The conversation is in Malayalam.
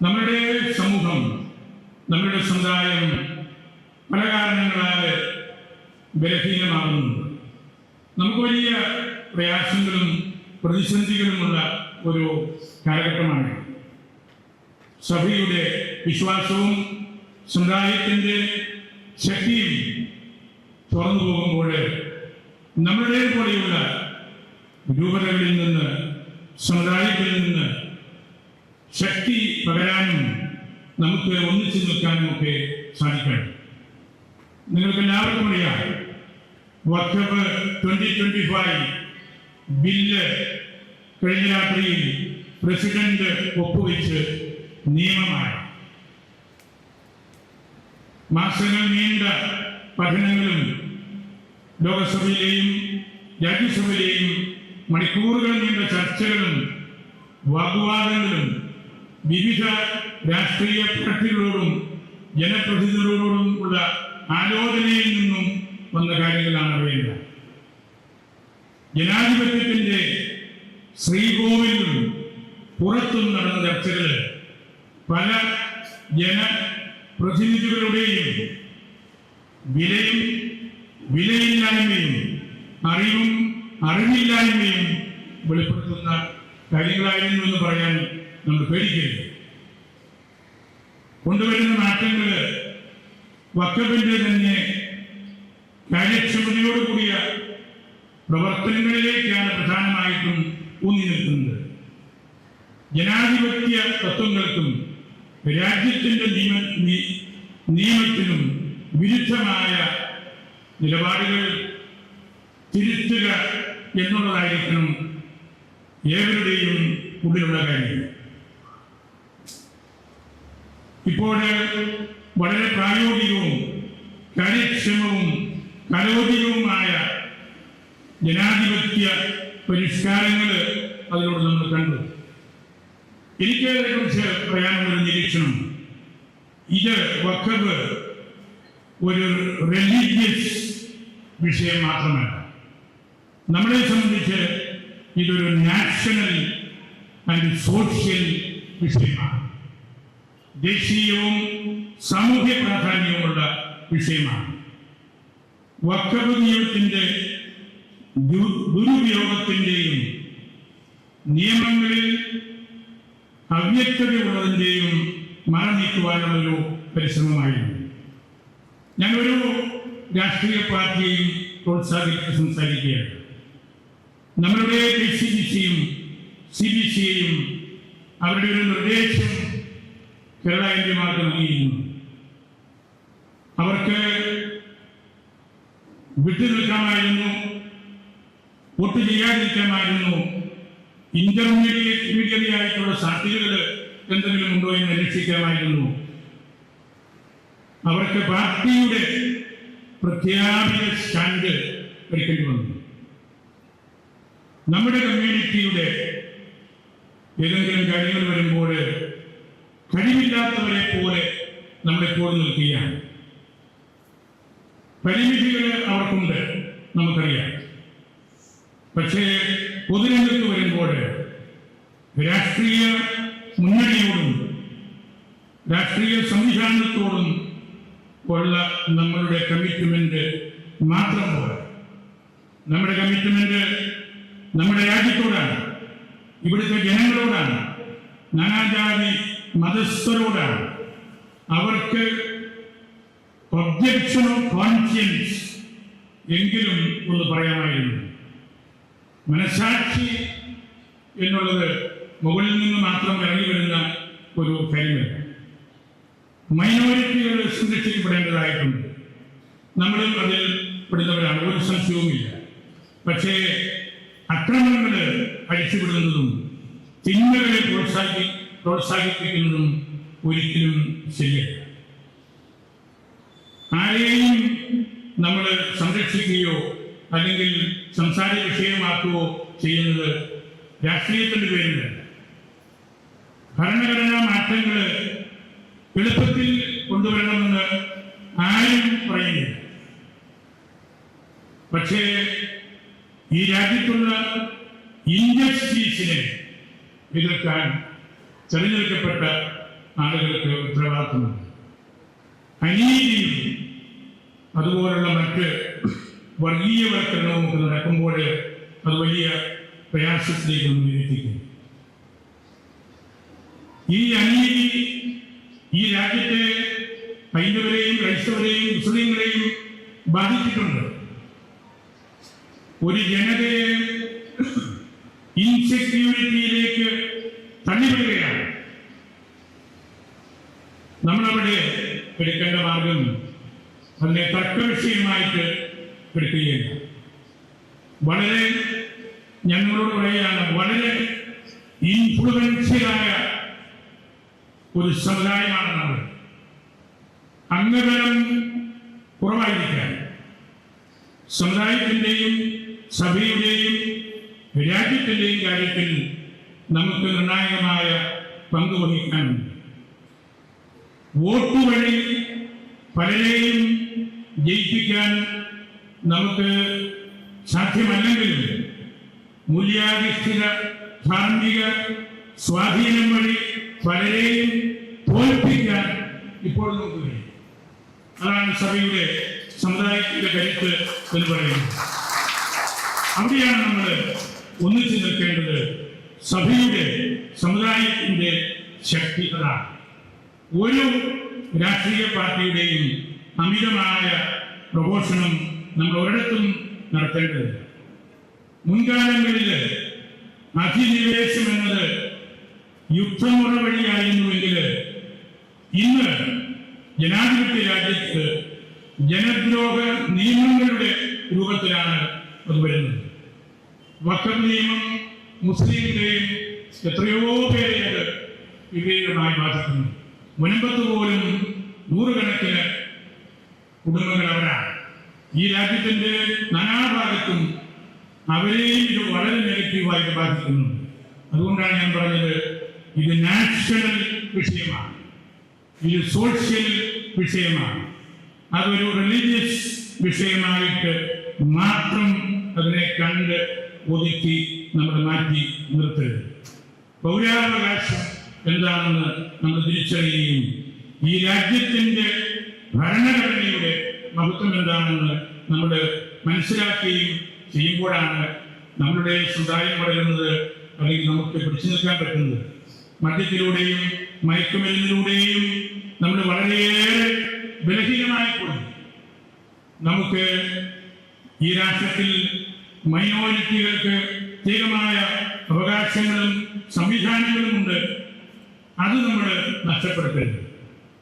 നമ്മുടെ സമൂഹം, നമ്മുടെ സമുദായം പല കാരണങ്ങളാൽ ബലഹീനമാകുന്നുണ്ട്. നമുക്ക് വലിയ പ്രയാസങ്ങളും പ്രതിസന്ധികളുമുള്ള ഒരു കാലഘട്ടമാണ്. സഭയുടെ വിശ്വാസവും സമുദായത്തിൻ്റെ ശക്തിയും തുറന്നു പോകുമ്പോൾ നമ്മുടെ പോലെയുള്ള രൂപതകളിൽ നിന്ന്, സമുദായത്തിൽ നിന്ന് ശക്തി പകരാനും നമുക്ക് ഒന്നിച്ചു നിൽക്കാനും ഒക്കെ സാധിക്കണം. നിങ്ങൾക്ക് എല്ലാവർക്കും അറിയാം, വഖഫ് 2025 ബില്ല് കഴിഞ്ഞ രാത്രിയിൽ പ്രസിഡന്റ് ഒപ്പുവെച്ച് നിയമമായി. മാസങ്ങൾ നീണ്ട പഠനങ്ങളും ലോകസഭയിലെയും രാജ്യസഭയിലെയും മണിക്കൂറുകൾ നീണ്ട ചർച്ചകളും വാഗ്വാദങ്ങളും വിവിധ രാഷ്ട്രീയ പാർട്ടികളോടും ജനപ്രതിനിധികളോടും ഉള്ള ആലോചനയിൽ നിന്നും വന്ന കാര്യങ്ങളാണ് അറിയേണ്ടത്. ജനാധിപത്യത്തിന്റെ ശ്രീകോവിലും പുറത്തും നടന്ന ചർച്ചകൾ പല ജനപ്രതിനിധികളുടെയും വിലയില്ലായ്മയും അറിവും അറിവില്ലായ്മയും വെളിപ്പെടുത്തുന്ന കാര്യങ്ങളായിരുന്നു എന്ന് പറയാൻ നമ്മൾ പേടിക്കരുത്. കൊണ്ടുവരുന്ന മാറ്റങ്ങൾ വഖഫിന്റെ തന്നെ കാര്യക്ഷമതയോടുകൂടിയ പ്രവർത്തനങ്ങളിലേക്കാണ് പ്രധാനമായിട്ടും ഊന്നി നിൽക്കുന്നത്. ജനാധിപത്യ തത്വങ്ങൾക്കും രാജ്യത്തിന്റെ നിയമത്തിനും വിരുദ്ധമായ നിലപാടുകൾ തിരുത്തുക എന്നുള്ളതായിരിക്കണം ഏവരുടെയും ഉള്ളിലുള്ള കാര്യം. ഇപ്പോൾ വളരെ പ്രായോഗികവും കാര്യക്ഷമവും കലോചിതവുമായ ജനാധിപത്യ പരിഷ്കാരങ്ങൾ അതിലൂടെ നമ്മൾ കണ്ടു. എനിക്ക് അതിനെക്കുറിച്ച് പറയാനുള്ളൊരു നിരീക്ഷണം, ഇത് വഖഫ് ഒരു റിലീജിയസ് വിഷയം മാത്രമല്ല. നമ്മളെ സംബന്ധിച്ച് ഇതൊരു നാഷണൽ ആൻഡ് സോഷ്യൽ വിഷയമാണ്. ദേശീയവും സാമൂഹ്യ പ്രാധാന്യവുമുള്ള വിഷയമാണ്. വഖഫ് നിയമത്തിന്റെ ദുരുപയോഗത്തിന്റെയും നിയമങ്ങളിൽ അവ്യക്തതയുള്ളതിൻ്റെയും മറനീക്കുവാനുള്ളൊരു പരിശ്രമമായിരുന്നു. ഞാനൊരു രാഷ്ട്രീയ പാർട്ടിയെയും പ്രോത്സാഹിപ്പിച്ച് സംസാരിക്കുകയാണ്. നമ്മളുടെ KCBCയും CBCയെയും അവരുടെ ഒരു നിർദ്ദേശം കേരള എംപിമാർക്ക് നൽകിയിരുന്നു. അവർക്ക് വിട്ടുനിൽക്കാമായിരുന്നു, വോട്ട് ചെയ്യാതിരിക്കാമായിരുന്നു, ഇന്റർമീഡിയറ്റ് ആയിട്ടുള്ള സാധ്യതകൾ എന്തെങ്കിലും ഉണ്ടോ എന്ന് അന്വേഷിക്കാമായിരുന്നു. അവർക്ക് പാർട്ടിയുടെ പ്രഖ്യാപിത സ്റ്റാൻഡ് എടുക്കേണ്ടി വന്നു. നമ്മുടെ കമ്മ്യൂണിറ്റിയുടെ ഏതെങ്കിലും കാര്യങ്ങൾ വരുമ്പോൾ കഴിവില്ലാത്തവരെ പോലെ നമ്മളെപ്പോഴും നിൽക്കുകയാണ്. പരിമിതികൾ അവർക്കുണ്ട്, നമുക്കറിയാം. പക്ഷേ പൊതുരംഗത്ത് വരുമ്പോൾ രാഷ്ട്രീയ മുന്നണിയോടും രാഷ്ട്രീയ സംവിധാനത്തോടും ഉള്ള നമ്മളുടെ കമ്മിറ്റ്മെന്റ് മാത്രം പോലെ, നമ്മുടെ കമ്മിറ്റ്മെന്റ് നമ്മുടെ രാജ്യത്തോടാണ്, ഇവിടുത്തെ ജനങ്ങളോടാണ്, നാനാജാതി മതസ്ഥരോടാണ്. അവർക്ക് ഒബ്ജക്ഷൻ ഓഫ് കോൺഷ്യൻസ് എങ്കിലും ഒന്ന് പറയാമായിരുന്നു. മനസാക്ഷി എന്നുള്ളത് മുകളിൽ നിന്ന് മാത്രം ഇറങ്ങി വരുന്ന ഒരു കാര്യമല്ല. മൈനോറിറ്റികൾ സംരക്ഷിക്കപ്പെടേണ്ടതായിട്ടുണ്ട്. നമ്മളും അതിൽ പെടുന്നവരാണ്, ഒരു സംശയവുമില്ല. പക്ഷേ അക്രമങ്ങൾ അഴിച്ചുവിടുന്നതും തിന്മകളെ പ്രോത്സാഹിപ്പിക്കുന്നതും ഒരിക്കലും ശരിയല്ല. ആരെയും നമ്മൾ സംരക്ഷിക്കുകയോ അല്ലെങ്കിൽ സംസാര വിഷയമാക്കുകയോ ചെയ്യുന്നത് രാഷ്ട്രീയത്തിന്റെ പേരിൽ. ഭരണഘടനാ മാറ്റങ്ങൾ എളുപ്പത്തിൽ കൊണ്ടുവരണമെന്ന് ആരും പറയുന്നില്ല. പക്ഷേ ഈ രാജ്യത്തുള്ള ഇൻജസ്റ്റിസിനെ എതിർക്കാൻ തെരഞ്ഞെടുക്കപ്പെട്ട ആളുകൾക്ക് ഉത്തരവാദിത്തമുണ്ട്. അനീതിയും അതുപോലുള്ള മറ്റ് വർഗീയവൽക്കരണവും ഒക്കെ നടക്കുമ്പോൾ അത് വലിയ പ്രയാസത്തിലേക്ക് എത്തിക്കും. ഈ അനീതി ഈ രാജ്യത്തെ ഹൈന്ദവരെയും ക്രൈസ്തവരെയും മുസ്ലിങ്ങളെയും ബാധിച്ചിട്ടുണ്ട്. ഒരു ജനതയെ ഇൻസെക്യൂരിറ്റിയിലേക്ക് തള്ളിവിടുകയാണ്. നമ്മളവിടെ എടുക്കേണ്ട മാർഗം അതിനെ തർക്കവിഷയമായിട്ട് എടുക്കുകയില്ല. വളരെ ഞങ്ങളോട് പറയുകയാണ്, വളരെ ഇൻഫ്ലുവൻഷ്യലായ ഒരു സമുദായമാണ് നമ്മൾ. അംഗബലം കുറവായിരിക്കാൻ സമുദായത്തിൻ്റെയും സഭയുടെയും രാജ്യത്തിൻ്റെയും കാര്യത്തിൽ നമുക്ക് നിർണായകമായ പങ്ക് വഹിക്കാനുണ്ട്. വോട്ട് വഴി പലരെയും ജയിപ്പിക്കാൻ നമുക്ക് സാധ്യമല്ലെങ്കിലും മൂല്യാധിഷ്ഠിത ധാർമ്മിക സ്വാധീനം വഴി പലരെയും തോൽപ്പിക്കാൻ ഇപ്പോൾ നമുക്ക് കഴിയും. അതാണ് സഭയുടെ സമുദായത്തിന്റെ കരുത്ത് എന്ന് പറയുന്നത്. അവിടെയാണ് നമ്മൾ ഒന്നിച്ചു നിൽക്കേണ്ടത്. സഭയുടെ സമുദായത്തിന്റെ ശക്തി അതാണ്. ഒരു രാഷ്ട്രീയ പാർട്ടിയുടെയും അമിതമായ പ്രഘോഷണം നമ്മൾ ഒരിടത്തും നടത്തേണ്ടത്. മുൻകാലങ്ങളിൽ അധിനിവേശം എന്നത് യുദ്ധമുറ വഴിയായിരുന്നുവെങ്കിൽ ഇന്ന് ജനാധിപത്യ രാജ്യത്ത് ജനദ്രോഹ നിയമങ്ങളുടെ രൂപത്തിലാണ് അത് വരുന്നത്. വഖഫ് നിയമം മുസ്ലിമിന്റെയും എത്രയോ പേരെ അത് വിപരീതമായി ബാധിക്കുന്നു. മുൻപത്ത് പോലും നൂറുകണക്കിന് കുടുംബങ്ങൾ അവരാണ്. ഈ രാജ്യത്തിന്റെ നാനാഭാഗത്തും അവരെയും ഇത് വളരെ നെഗറ്റീവായിട്ട് ബാധിക്കുന്നുണ്ട്. അതുകൊണ്ടാണ് ഞാൻ പറഞ്ഞത്, ഇത് നാഷണൽ വിഷയമാണ്, ഇത് സോഷ്യൽ വിഷയമാണ്. അതൊരു റിലീജിയസ് വിഷയമായിട്ട് മാത്രം അതിനെ കണ്ട് ഒതുക്കി നമ്മൾ മാറ്റി നിർത്തരുത്. പൗരാവകാശം എന്താണെന്ന് നമ്മൾ തിരിച്ചറിയുകയും ഈ രാജ്യത്തിന്റെ ഭരണഘടനയുടെ മഹത്വം എന്താണെന്ന് നമ്മൾ മനസ്സിലാക്കുകയും ചെയ്യുമ്പോഴാണ് നമ്മളുടെ സമുദായം വളരുന്നത്, അല്ലെങ്കിൽ നമുക്ക് പിടിച്ചു നിൽക്കാൻ പറ്റുന്നത്. മദ്യത്തിലൂടെയും മയക്കുമരുന്നിലൂടെയും നമ്മൾ വളരെയേറെ ബലഹീനമായിപ്പോയി. നമുക്ക് ഈ രാഷ്ട്രത്തിൽ മൈനോറിറ്റികൾക്ക് പ്രത്യേകമായ അവകാശങ്ങളും സംവിധാനങ്ങളുമുണ്ട്. അത് നമ്മൾ നഷ്ടപ്പെടുത്തരുത്.